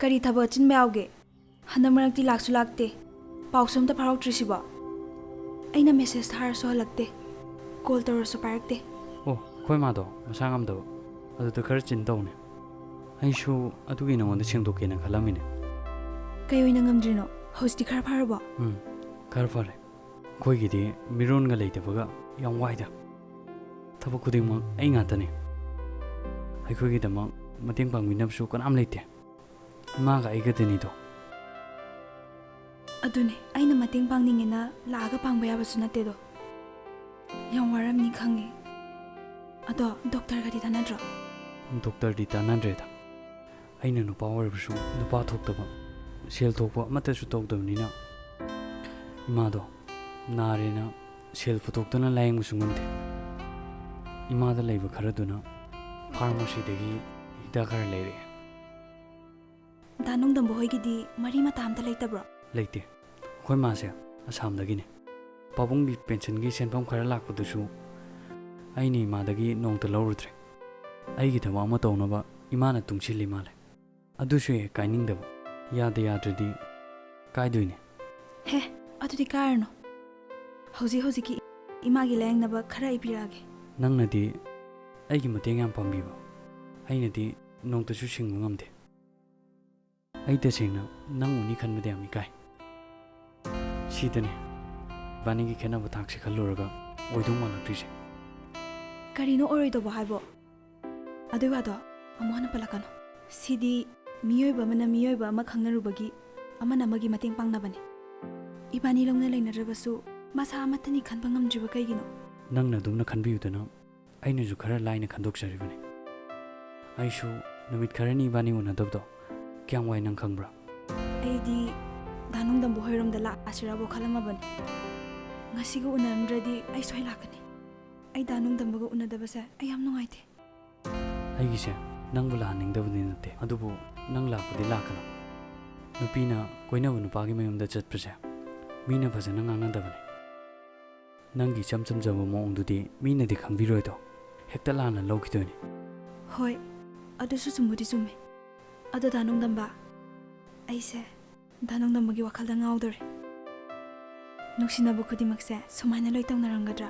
ꯀꯔꯤ ꯊꯕꯛ ꯑꯆꯤꯟꯕ ꯌꯥꯎꯒꯦ? ꯍꯟꯗꯛ ꯃꯔꯛꯇꯤ ꯂꯥꯛꯁꯨ ꯂꯥꯛꯇꯦ. ꯄꯥꯎꯁꯨ ꯑꯝꯇ ꯐꯥꯎꯔꯛꯇ꯭ꯔꯤꯁꯤꯕꯣ? ꯑꯩꯅ ꯃꯦꯁꯦꯖ ꯊꯥꯔꯁꯨ ꯍꯜꯂꯛꯇꯦ. ꯀꯣꯜ ꯇꯧꯔꯁꯨ ꯄꯥꯏꯔꯛꯇꯦ. ꯑꯣ, ꯑꯩꯈꯣꯏ ꯃꯥꯗꯣ ꯃꯁꯥ ꯉꯝꯗꯕ. ꯑꯗꯨꯗ ꯈꯔ ꯆꯤꯟ ꯇꯧꯅꯦ. ꯑꯩꯁꯨ ꯑꯗꯨꯒꯤ ꯅꯉꯣꯟꯗ ꯁꯦꯡꯗꯣꯛꯀꯦꯅ ꯈꯜꯂꯝꯃꯤꯅꯦ. ꯀꯩ ꯑꯣꯏꯅ ꯉꯝꯗ꯭ꯔꯤꯅꯣ? ꯍꯧꯖꯤꯛꯇꯤ ꯈꯔ ꯐꯔꯕꯣ? ꯈꯔ ꯐꯔꯦ. ꯑꯩꯈꯣꯏꯒꯤꯗꯤ ꯃꯤꯔꯣꯟꯒ ꯂꯩꯇꯕꯒ ꯌꯥꯝ ꯋꯥꯏꯗ. ꯊꯕꯛ ꯈꯨꯗꯤꯡꯃꯛ ꯑꯩ ꯉꯥꯛꯇꯅꯦ. ꯑꯩꯈꯣꯏꯒꯤꯗꯃꯛ ꯃꯇꯦꯡ ꯄꯥꯡꯕꯤꯅꯕꯁꯨ ꯀꯅꯥꯝ ꯂꯩꯇꯦ. ꯏꯃꯥꯒ ꯑꯩꯒꯗꯅꯤꯗꯣ. ꯑꯗꯨꯅꯦ ꯑꯩꯅ ꯃꯇꯦꯡ ꯄꯥꯡꯅꯤꯡꯉꯦꯅ ꯂꯥꯛꯑꯒ ꯄꯥꯡꯕ ꯌꯥꯕꯁꯨ ꯅꯠꯇꯦꯗꯣ. ꯌꯥꯝ ꯋꯥꯔꯝꯅꯤ ꯈꯪꯉꯦ. ꯑꯗꯣ ꯗꯣꯛꯇꯔꯒꯗꯤ ꯇꯥꯟꯅꯗ꯭ꯔꯣ? ꯗꯣꯛꯇꯔꯗꯤ ꯇꯥꯟꯅꯗ꯭ꯔꯦꯗ. ꯑꯩꯅ ꯅꯨꯄꯥ ꯑꯣꯏꯔꯕꯁꯨ ꯅꯨꯄꯥ ꯊꯣꯛꯇꯕ, ꯁꯦꯜ ꯊꯣꯛꯄ ꯑꯃꯠꯇꯁꯨ ꯇꯧꯗꯕꯅꯤꯅ ꯏꯃꯥꯗꯣ ꯅꯥꯔꯦꯅ ꯁꯦꯜ ꯄꯨꯊꯣꯛꯇꯨꯅ ꯂꯥꯌꯦꯡꯕꯁꯨ ꯉꯝꯗꯦ. ꯏꯃꯥꯗ ꯂꯩꯕ ꯈꯔꯗꯨꯅ ꯐꯥꯔꯃꯥꯁꯤꯗꯒꯤ ꯍꯤꯗꯥꯛ ꯈꯔ ꯂꯩꯔꯛꯑꯦ. ꯗꯥ ꯅꯣꯡꯗꯝꯕ ꯍꯣꯏꯒꯤꯗꯤ ꯃꯔꯤ ꯃꯇꯥ ꯑꯝꯇ ꯂꯩꯇꯕ꯭ꯔꯣ? ꯂꯩꯇꯦ. ꯑꯩꯈꯣꯏ ꯃꯥꯁꯦ ꯑꯁꯥꯝꯗꯒꯤꯅꯦ. ꯄꯥꯕꯨꯡꯒꯤ ꯄꯦꯟꯁꯟꯒꯤ ꯁꯦꯟꯐꯝ ꯈꯔ ꯂꯥꯛꯄꯗꯨꯁꯨ ꯑꯩꯅ ꯏꯃꯥꯗꯒꯤ ꯅꯣꯡꯇ ꯂꯧꯔꯨꯗ꯭ꯔꯦ. ꯑꯩꯒꯤ ꯊꯕꯛ ꯑꯃ ꯇꯧꯅꯕ ꯏꯃꯥꯅ ꯇꯨꯡꯁꯤꯜꯂꯤ ꯃꯥꯜꯂꯦ. ꯑꯗꯨꯁꯨ ꯍꯦꯛ ꯀꯥꯏꯅꯤꯡꯗꯕ. ꯌꯥꯗ꯭ꯔꯗꯤ ꯀꯥꯏꯗꯣꯏꯅꯦ. ꯍꯦ, ꯑꯗꯨꯗꯤ ꯀꯥꯏꯔꯅꯨ. ꯍꯧꯖꯤꯛꯀꯤ ꯏꯃꯥꯒꯤ ꯂꯥꯌꯦꯡꯅꯕ ꯈꯔ ꯑꯩ ꯄꯤꯔꯛꯑꯒꯦ. ꯅꯪꯅꯗꯤ ꯑꯩꯒꯤ ꯃꯇꯦꯡ ꯌꯥꯝ ꯄꯥꯡꯕꯤꯕ. ꯑꯩꯅꯗꯤ ꯅꯣꯡꯇꯁꯨ ꯁꯤꯡꯕ ꯉꯝꯗꯦ. ꯑꯩ ꯇꯁꯦꯡꯅ ꯅꯪ ꯎꯅꯤ ꯈꯟꯕꯗ ꯌꯥꯝ ꯏꯀꯥꯏ. ꯁꯤꯗꯅꯦ ꯏꯕꯥꯅꯤꯒꯤ ꯈꯦꯠꯅꯕ ꯊꯥꯛꯁꯦ ꯈꯜꯂꯨꯔꯒ ꯑꯣꯏꯗꯧ ꯃꯥꯜꯂꯛꯇ꯭ꯔꯤꯁꯦ. ꯀꯔꯤꯅꯣ ꯑꯣꯏꯔꯣꯏꯗꯧꯕ ꯍꯥꯏꯕꯣ? ꯑꯗꯨꯏ ꯋꯥꯗꯣ ꯑꯃꯨꯛ ꯍꯟꯅ ꯄꯜꯂꯛꯀꯅꯨ. ꯁꯤꯗꯤ ꯃꯤꯑꯣꯏꯕ ꯑꯃꯅ ꯃꯤꯑꯣꯏꯕ ꯑꯃ ꯈꯪꯅꯔꯨꯕꯒꯤ ꯑꯃꯅ ꯑꯃꯒꯤ ꯃꯇꯦꯡ ꯄꯥꯡꯅꯕꯅꯤ. ꯏꯕꯥꯅꯤ ꯂꯧꯅ ꯂꯩꯅꯗ꯭ꯔꯕꯁꯨ ꯃꯁꯥ ꯑꯃꯠꯇꯅꯤ ꯈꯟꯕ ꯉꯝꯗ꯭ꯔꯤꯕ ꯀꯩꯒꯤꯅꯣ? ꯅꯪꯅ ꯑꯗꯨꯝꯅ ꯈꯟꯕꯤꯌꯨꯗꯅ ꯑꯩꯅꯁꯨ ꯈꯔ ꯂꯥꯏꯅ ꯈꯟꯗꯣꯛꯆꯔꯤꯕꯅꯤ. ꯑꯩꯁꯨ ꯅꯨꯃꯤꯠ ꯈꯔꯅꯤ ꯏꯕꯥꯅꯤ ꯎꯅꯗꯕꯗꯣ ꯀꯌꯥꯝ ꯋꯥꯏ ꯅꯪ ꯈꯪꯕ꯭ꯔꯥ? ꯑꯩꯗꯤ ꯗꯥ ꯅꯣꯡꯗꯝꯕ ꯍꯣꯏꯔꯣꯝꯗ ꯂꯥꯛꯑꯁꯤꯔꯕꯣ ꯈꯜꯂꯝꯃꯕꯅꯤ. ꯉꯁꯤꯒ ꯎꯅꯔꯝꯗ꯭ꯔꯗꯤ ꯑꯩ ꯁꯣꯏ ꯂꯥꯛꯀꯅꯤ. ꯑꯩ ꯗꯥ ꯅꯣꯡꯗꯝꯕꯒ ꯎꯅꯗꯕꯁꯦ ꯑꯩ ꯌꯥꯝ ꯅꯨꯡꯉꯥꯏꯇꯦ. ꯑꯩꯒꯤꯁꯦ ꯅꯪꯕꯨ ꯂꯥꯛꯍꯟꯅꯤꯡꯗꯕꯗꯤ ꯅꯠꯇꯦ. ꯑꯗꯨꯕꯨ ꯅꯪ ꯂꯥꯛꯄꯗꯤ ꯂꯥꯛꯀꯅꯨ. ꯅꯨꯄꯤꯅ ꯀꯣꯏꯅꯕ ꯅꯨꯄꯥꯒꯤ ꯃꯌꯨꯝꯗ ꯆꯠꯄꯁꯦ ꯃꯤꯅ ꯐꯖꯅ ꯉꯥꯡꯅꯗꯕꯅꯤ. ꯅꯪꯒꯤ ꯏꯆꯝ ꯆꯝꯖꯕ ꯃꯑꯣꯡꯗꯨꯗꯤ ꯃꯤꯅꯗꯤ ꯈꯪꯕꯤꯔꯣꯏꯗꯣ. ꯍꯦꯛꯇ ꯂꯥꯟꯅ ꯂꯧꯈꯤꯗꯣꯏꯅꯤ. ꯍꯣꯏ, ꯑꯗꯨꯁꯨ ꯆꯨꯝꯕꯨꯗꯤ ꯆꯨꯝꯃꯦ. ꯑꯗꯣ ꯗꯥ ꯅꯣꯡꯗꯝꯕ, ꯑꯩꯁꯦ ꯗꯥ ꯅꯣꯡꯗꯝꯕꯒꯤ ꯋꯥꯈꯜꯗ ꯉꯥꯎꯗꯣꯔꯦ. ꯅꯨꯡꯁꯤꯅꯕ ꯈꯨꯗꯤꯡꯃꯛꯁꯦ ꯁꯨꯃꯥꯏꯅ ꯂꯣꯏ ꯇꯧꯅꯔꯝꯒꯗ꯭ꯔꯥ?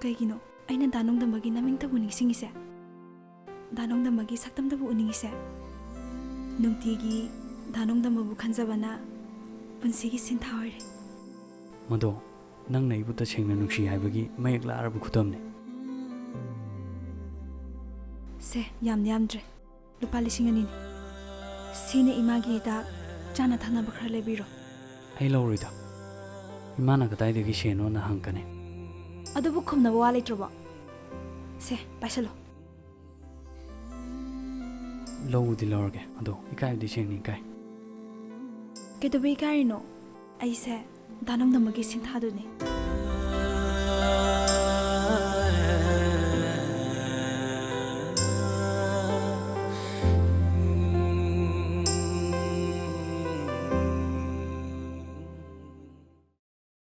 ꯀꯩꯒꯤꯅꯣ ꯑꯩꯅ ꯗꯥ ꯅꯣꯡꯗꯝꯕꯒꯤ ꯅꯃꯤꯡꯇꯕꯨ ꯅꯤꯡꯁꯤꯡꯉꯤꯁꯦ? ꯗꯥ ꯅꯣꯡꯗꯝꯕꯒꯤ ꯁꯛꯇꯝꯗꯕꯨ ꯎꯅꯤꯡꯉꯤꯁꯦ? ꯅꯨꯡꯇꯤꯒꯤ ꯗꯥ ꯅꯣꯡꯗꯝꯕꯕꯨ ꯈꯟꯖꯕꯅ ꯄꯨꯟꯁꯤꯒꯤ ꯁꯤꯟꯊꯥ ꯑꯣꯏꯔꯦ. ꯃꯗꯣ ꯅꯪꯅ ꯑꯩꯕꯨ ꯇꯁꯦꯡꯅ ꯅꯨꯡꯁꯤ ꯍꯥꯏꯕꯒꯤ ꯃꯌꯦꯛ ꯂꯥꯔꯕ ꯈꯨꯗꯝꯅꯤ. ꯁꯦ, ꯌꯥꯝꯗ꯭ꯔꯦ. ꯂꯨꯄꯥ 2,000ꯅꯤ. ꯁꯤꯅ ꯏꯃꯥꯒꯤ ꯍꯤꯗꯥꯛ ꯆꯥꯅ ꯊꯛꯅꯕ ꯈꯔ ꯂꯩꯕꯤꯔꯣ. ꯑꯩ ꯂꯧꯔꯣꯏꯗ. ꯏꯃꯥꯅ ꯀꯗꯥꯏꯗꯒꯤ ꯁꯦꯟꯅꯣꯅ ꯍꯪꯀꯅꯤ. ꯑꯗꯨꯕꯨ ꯈꯨꯝꯅꯕ ꯋꯥ ꯂꯩꯇ꯭ꯔꯕꯣ? ꯁꯦ, ꯄꯥꯏꯁꯜꯂꯣ. ꯂꯧꯕꯨꯗꯤ ꯂꯧꯔꯒꯦ. ꯑꯗꯣ ꯏꯀꯥꯏꯕꯗꯤ ꯁꯦꯡꯅ ꯏꯀꯥꯏ. ꯀꯩꯗꯧꯕꯩ ꯏꯀꯥꯏꯔꯤꯅꯣ? ꯑꯩꯁꯦ ꯗꯥ ꯅꯣꯡꯗꯝꯕꯒꯤ ꯁꯤꯟꯊꯥꯗꯨꯅꯤ.